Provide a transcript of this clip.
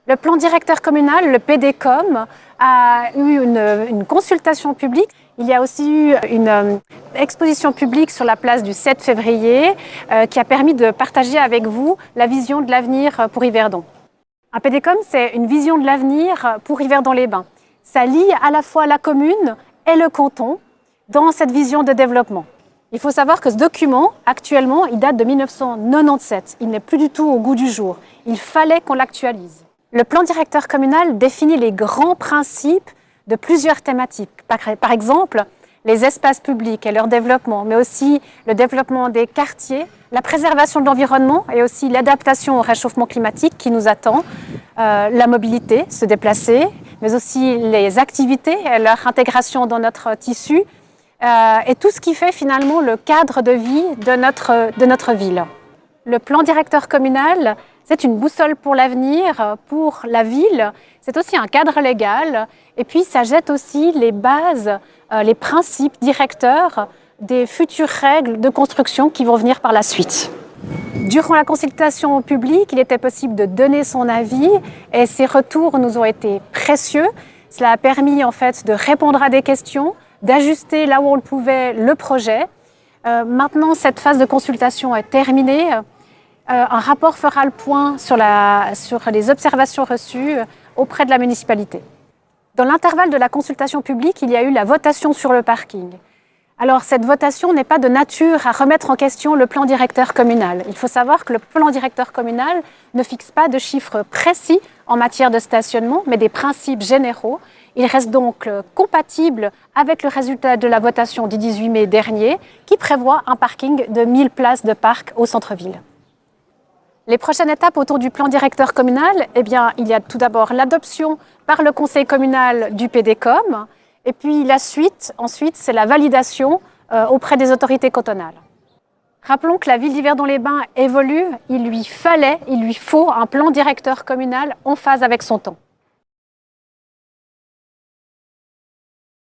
Le plan directeur communal, le PDCOM, a eu une consultation publique. Il y a aussi eu une exposition publique sur la place du 7 février qui a permis de partager avec vous la vision de l'avenir pour Yverdon. Un PDCOM, c'est une vision de l'avenir pour Yverdon-les-Bains. Ça lie à la fois la commune et le canton dans cette vision de développement. Il faut savoir que ce document, actuellement, il date de 1997. Il n'est plus du tout au goût du jour. Il fallait qu'on l'actualise. Le plan directeur communal définit les grands principes de plusieurs thématiques. Par exemple, les espaces publics et leur développement, mais aussi le développement des quartiers, la préservation de l'environnement et aussi l'adaptation au réchauffement climatique qui nous attend, la mobilité, se déplacer, mais aussi les activités et leur intégration dans notre tissu, et tout ce qui fait finalement le cadre de vie de notre ville. Le plan directeur communal, c'est une boussole pour l'avenir, pour la ville. C'est aussi un cadre légal. Et puis, ça jette aussi les bases, les principes directeurs des futures règles de construction qui vont venir par la suite. Durant la consultation publique, il était possible de donner son avis et ces retours nous ont été précieux. Cela a permis en fait de répondre à des questions, d'ajuster là où on le pouvait le projet. Maintenant, cette phase de consultation est terminée. Un rapport fera le point sur les observations reçues auprès de la municipalité. Dans l'intervalle de la consultation publique, il y a eu la votation sur le parking. Alors, cette votation n'est pas de nature à remettre en question le plan directeur communal. Il faut savoir que le plan directeur communal ne fixe pas de chiffres précis en matière de stationnement, mais des principes généraux. Il reste donc compatible avec le résultat de la votation du 18 mai dernier, qui prévoit un parking de 1000 places de parc au centre-ville. Les prochaines étapes autour du plan directeur communal, il y a tout d'abord l'adoption par le conseil communal du PDCOM, et puis la suite, ensuite, c'est la validation auprès des autorités cantonales. Rappelons que la ville d'Yverdon-les-Bains évolue, il lui faut un plan directeur communal en phase avec son temps.